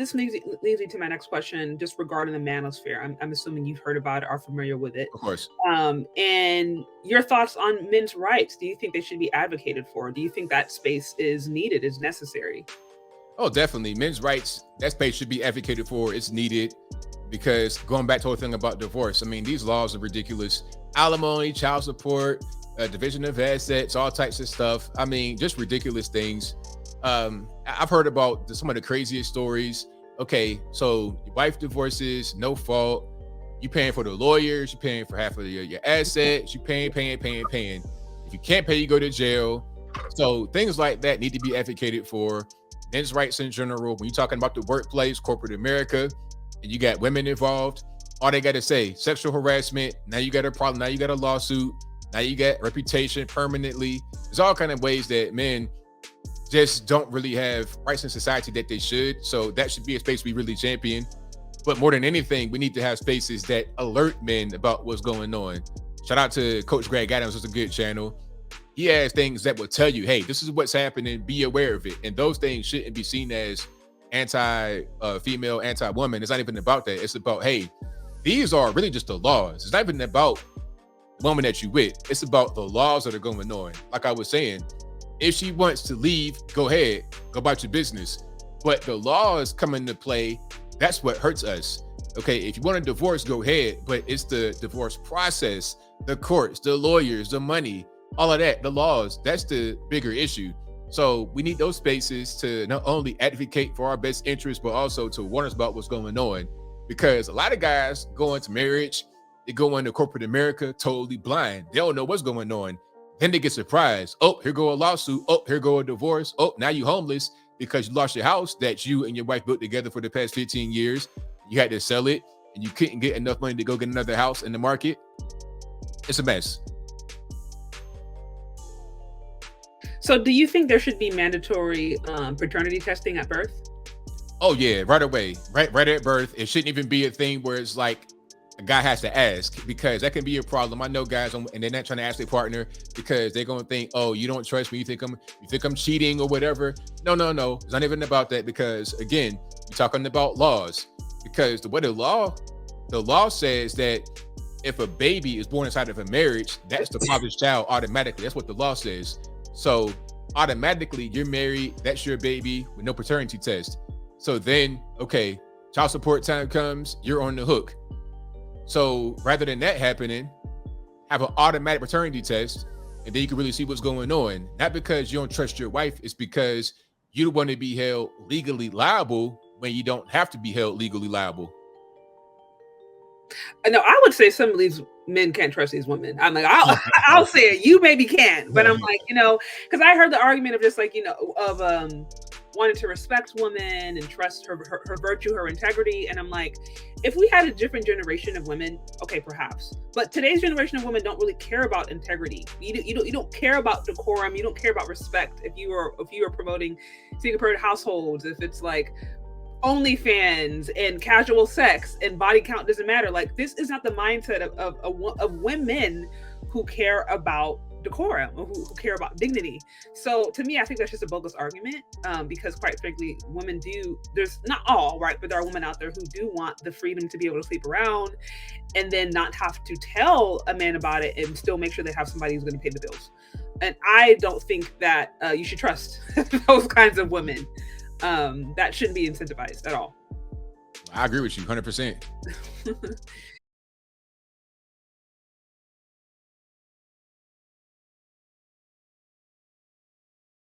this leads me to my next question, just regarding the manosphere. I'm assuming you've heard about it, are familiar with it. Of course. And your thoughts on men's rights. Do you think they should be advocated for? Do you think that space is needed, is necessary? Oh, definitely. Men's rights, that space should be advocated for. It's needed because going back to the whole thing about divorce, I mean, these laws are ridiculous. Alimony, child support, division of assets, all types of stuff. I mean, just ridiculous things. I've heard about some of the craziest stories. Okay, so your wife divorces, no fault. You paying for the lawyers, you paying for half of your assets, you paying. If you can't pay, you go to jail. So things like that need to be advocated for. Men's rights in general, when you're talking about the workplace, corporate America, and you got women involved, all they got to say, sexual harassment, now you got a problem, now you got a lawsuit, now you got reputation permanently. There's all kind of ways that men just don't really have rights in society that they should. So that should be a space we really champion. But more than anything, we need to have spaces that alert men about what's going on. Shout out to Coach Greg Adams, it's a good channel. He has things that will tell you, hey, this is what's happening, be aware of it. And those things shouldn't be seen as anti-female, anti-woman. It's not even about that. It's about, hey, these are really just the laws. It's not even about the woman that you with. It's about the laws that are going on. Like I was saying, if she wants to leave, go ahead, go about your business. But the laws come into play. That's what hurts us. Okay, if you want a divorce, go ahead. But it's the divorce process, the courts, the lawyers, the money, all of that, the laws, that's the bigger issue. So we need those spaces to not only advocate for our best interests, but also to warn us about what's going on. Because a lot of guys go into marriage, they go into corporate America totally blind. They don't know what's going on. Then they get surprised. Oh, here go a lawsuit. Oh, here go a divorce. Oh, now you homeless because you lost your house that you and your wife built together for the past 15 years. You had to sell it and you couldn't get enough money to go get another house in the market. It's a mess. So do you think there should be mandatory paternity testing at birth? Oh yeah, right away, right at birth. It shouldn't even be a thing where it's like a guy has to ask, because that can be a problem. I know guys, and they're not trying to ask their partner because they're gonna think, oh, you don't trust me. You think I'm cheating or whatever. No. It's not even about that, because again, you're talking about laws. Because the way the law says that if a baby is born inside of a marriage, that's the father's child automatically. That's what the law says. So automatically you're married, that's your baby with no paternity test. So then, okay, child support time comes, you're on the hook. So rather than that happening, have an automatic paternity test, and then you can really see what's going on. Not because you don't trust your wife, it's because you don't want to be held legally liable when you don't have to be held legally liable. No, I would say some of these men can't trust these women. I'm like, I'll say it. You maybe can, but I'm like, because I heard the argument of just like, of wanting to respect women and trust her virtue, her integrity. And I'm like, if we had a different generation of women, okay, perhaps. But today's generation of women don't really care about integrity. You don't care about decorum. You don't care about respect. If you are promoting single-parent households, if it's like OnlyFans and casual sex and body count doesn't matter. Like, this is not the mindset of women who care about decorum, who care about dignity. So to me, I think that's just a bogus argument, because quite frankly, women there's not all, right, but there are women out there who do want the freedom to be able to sleep around and then not have to tell a man about it and still make sure they have somebody who's going to pay the bills. And I don't think that you should trust those kinds of women. That shouldn't be incentivized at all. I agree with you 100%.